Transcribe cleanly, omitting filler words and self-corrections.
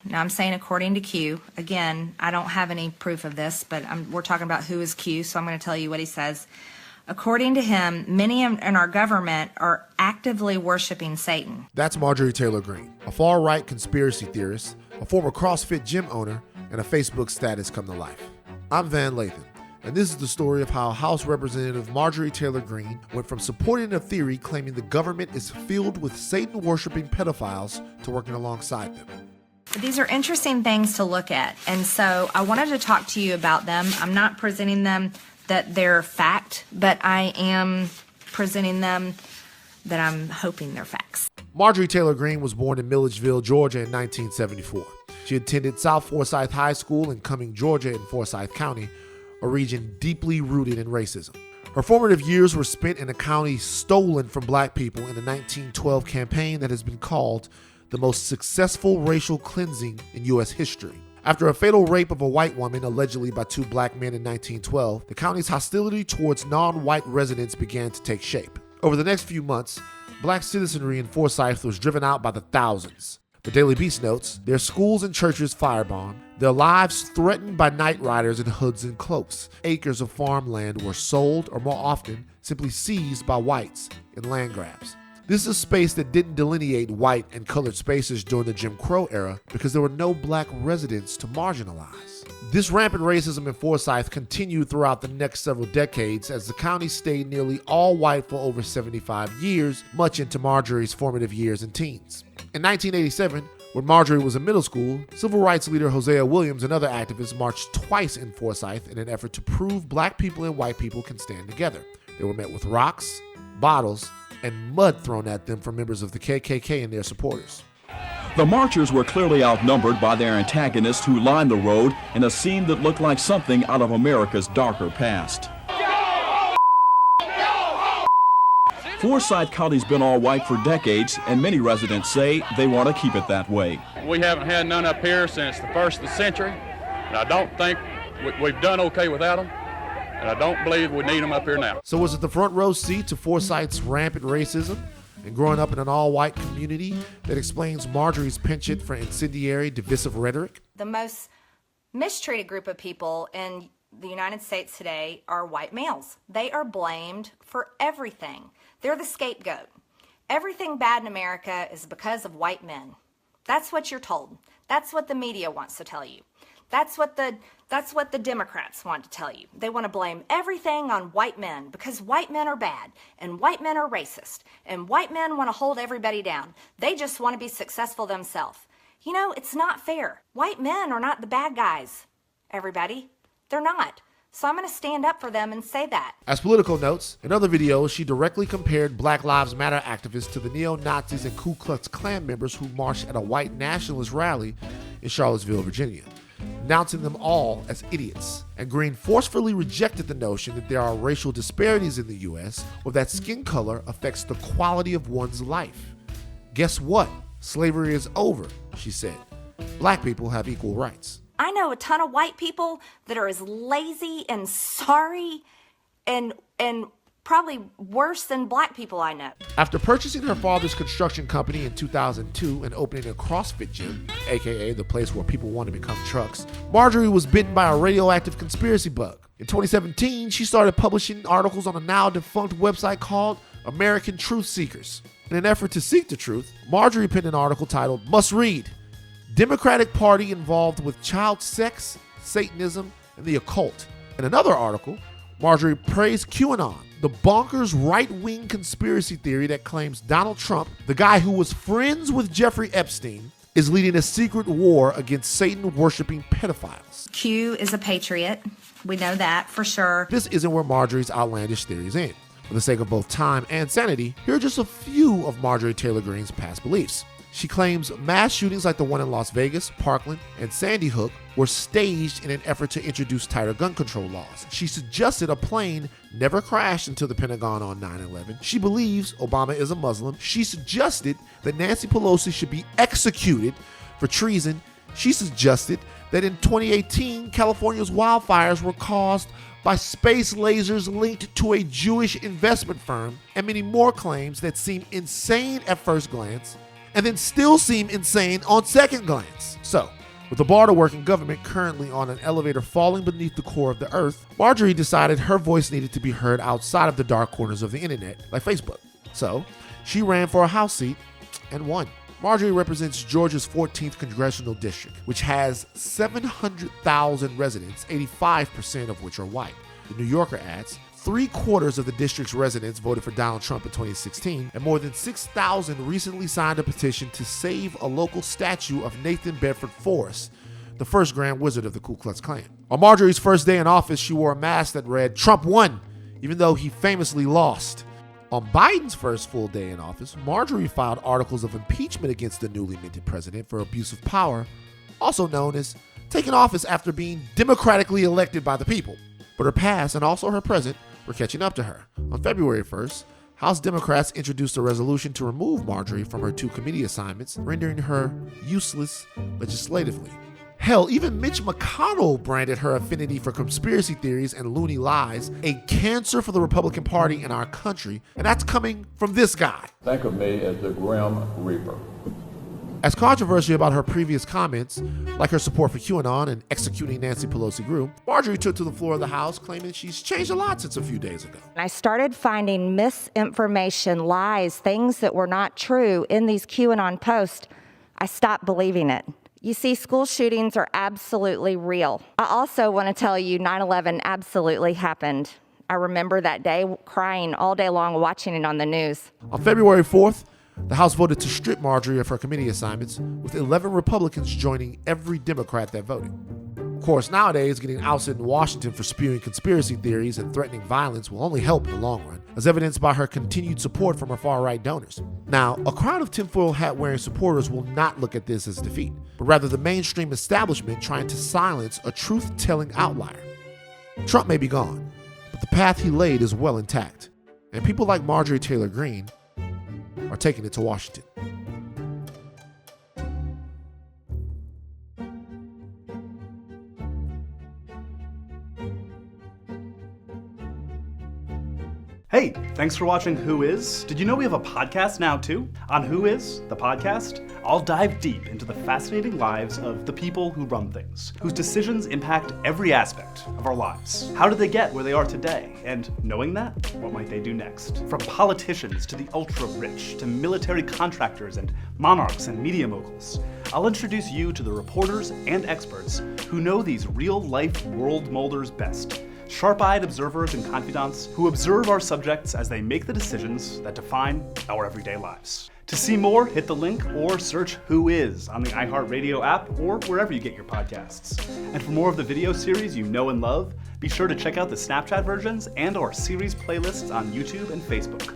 Now, I'm saying according to Q. Again, I don't have any proof of this, but we're talking about who is Q, so I'm going to tell you what he says. According to him, many in our government are actively worshiping Satan. That's Marjorie Taylor Greene, a far-right conspiracy theorist, a former CrossFit gym owner, and a Facebook status come to life. I'm Van Lathan, and this is the story of how House Representative Marjorie Taylor Greene went from supporting a theory claiming the government is filled with Satan-worshiping pedophiles to working alongside them. These are interesting things to look at, and so I wanted to talk to you about them. I'm not presenting them that they're fact, but I am presenting them that I'm hoping they're facts. Marjorie Taylor Greene was born in Milledgeville, Georgia in 1974. She attended South Forsyth High School in Cumming, Georgia in Forsyth County, a region deeply rooted in racism. Her formative years were spent in a county stolen from black people in the 1912 campaign that has been called the most successful racial cleansing in U.S. history. After a fatal rape of a white woman, allegedly by two black men in 1912, the county's hostility towards non-white residents began to take shape. Over the next few months, black citizenry in Forsyth was driven out by the thousands. The Daily Beast notes, their schools and churches firebombed, their lives threatened by night riders in hoods and cloaks. Acres of farmland were sold, or more often, simply seized by whites in land grabs. This is a space that didn't delineate white and colored spaces during the Jim Crow era because there were no black residents to marginalize. This rampant racism in Forsyth continued throughout the next several decades as the county stayed nearly all white for over 75 years, much into Marjorie's formative years and teens. In 1987, when Marjorie was in middle school, civil rights leader Hosea Williams and other activists marched twice in Forsyth in an effort to prove black people and white people can stand together. They were met with rocks, bottles, and mud thrown at them from members of the KKK and their supporters. The marchers were clearly outnumbered by their antagonists who lined the road in a scene that looked like something out of America's darker past. Forsyth County's been all white for decades, and many residents say they want to keep it that way. We haven't had none up here since the first of the century, and I don't think we've done okay without them. And I don't believe we need them up here now. So was it the front row seat to Forsyth's rampant racism and growing up in an all-white community that explains Marjorie's penchant for incendiary, divisive rhetoric? The most mistreated group of people in the United States today are white males. They are blamed for everything. They're the scapegoat. Everything bad in America is because of white men. That's what you're told. That's what the media wants to tell you. That's what the Democrats want to tell you. They want to blame everything on white men because white men are bad and white men are racist and white men want to hold everybody down. They just want to be successful themselves. You know, it's not fair. White men are not the bad guys, everybody. They're not. So I'm going to stand up for them and say that. As Politico notes, in other videos, she directly compared Black Lives Matter activists to the neo-Nazis and Ku Klux Klan members who marched at a white nationalist rally in Charlottesville, Virginia, denouncing them all as idiots. And Greene forcefully rejected the notion that there are racial disparities in the U.S. or that skin color affects the quality of one's life. Guess what? Slavery is over, she said. Black people have equal rights. I know a ton of white people that are as lazy and sorry and probably worse than black people I know. After purchasing her father's construction company in 2002 and opening a CrossFit gym, aka the place where people want to become trucks, Marjorie was bitten by a radioactive conspiracy bug. In 2017, she started publishing articles on a now defunct website called American Truth Seekers. In an effort to seek the truth, Marjorie penned an article titled Must Read: Democratic Party Involved with Child Sex, Satanism, and the Occult. In another article, Marjorie praised QAnon, the bonkers right-wing conspiracy theory that claims Donald Trump, the guy who was friends with Jeffrey Epstein, is leading a secret war against Satan-worshiping pedophiles. Q is a patriot. We know that for sure. This isn't where Marjorie's outlandish theories end. For the sake of both time and sanity, here are just a few of Marjorie Taylor Greene's past beliefs. She claims mass shootings like the one in Las Vegas, Parkland, and Sandy Hook were staged in an effort to introduce tighter gun control laws. She suggested a plane never crashed into the Pentagon on 9/11. She believes Obama is a Muslim. She suggested that Nancy Pelosi should be executed for treason. She suggested that in 2018, California's wildfires were caused by space lasers linked to a Jewish investment firm, and many more claims that seem insane at first glance and then still seem insane on second glance. So, with the bar to work in government currently on an elevator falling beneath the core of the earth, Marjorie decided her voice needed to be heard outside of the dark corners of the internet, like Facebook. So, she ran for a House seat and won. Marjorie represents Georgia's 14th congressional district, which has 700,000 residents, 85% of which are white. The New Yorker adds, 3/4 of the district's residents voted for Donald Trump in 2016, and more than 6,000 recently signed a petition to save a local statue of Nathan Bedford Forrest, the first Grand Wizard of the Ku Klux Klan. On Marjorie's first day in office, she wore a mask that read, "Trump won," even though he famously lost. On Biden's first full day in office, Marjorie filed articles of impeachment against the newly minted president for abuse of power, also known as taking office after being democratically elected by the people. But her past and also her present were catching up to her. On February 1st, House Democrats introduced a resolution to remove Marjorie from her 2 committee assignments, rendering her useless legislatively. Hell, even Mitch McConnell branded her affinity for conspiracy theories and loony lies a cancer for the Republican Party in our country, and that's coming from this guy. Think of me as the Grim Reaper. As controversy about her previous comments, like her support for QAnon and executing Nancy Pelosi grew, Marjorie took to the floor of the House claiming she's changed a lot since a few days ago. I started finding misinformation, lies, things that were not true in these QAnon posts. I stopped believing it. You see, school shootings are absolutely real. I also want to tell you 9/11 absolutely happened. I remember that day crying all day long watching it on the news. On February 4th, the House voted to strip Marjorie of her committee assignments, with 11 Republicans joining every Democrat that voted. Of course, nowadays, getting ousted in Washington for spewing conspiracy theories and threatening violence will only help in the long run, as evidenced by her continued support from her far-right donors. Now, a crowd of tinfoil hat-wearing supporters will not look at this as defeat, but rather the mainstream establishment trying to silence a truth-telling outlier. Trump may be gone, but the path he laid is well intact, and people like Marjorie Taylor Greene are taking it to Washington. Hey, thanks for watching Who Is. Did you know we have a podcast now too? On Who Is, the podcast, I'll dive deep into the fascinating lives of the people who run things, whose decisions impact every aspect of our lives. How did they get where they are today? And knowing that, what might they do next? From politicians to the ultra-rich, to military contractors and monarchs and media moguls, I'll introduce you to the reporters and experts who know these real-life world molders best. Sharp-eyed observers and confidants who observe our subjects as they make the decisions that define our everyday lives. To see more, hit the link or search Who Is on the iHeartRadio app or wherever you get your podcasts. And for more of the video series you know and love, be sure to check out the Snapchat versions and our series playlists on YouTube and Facebook.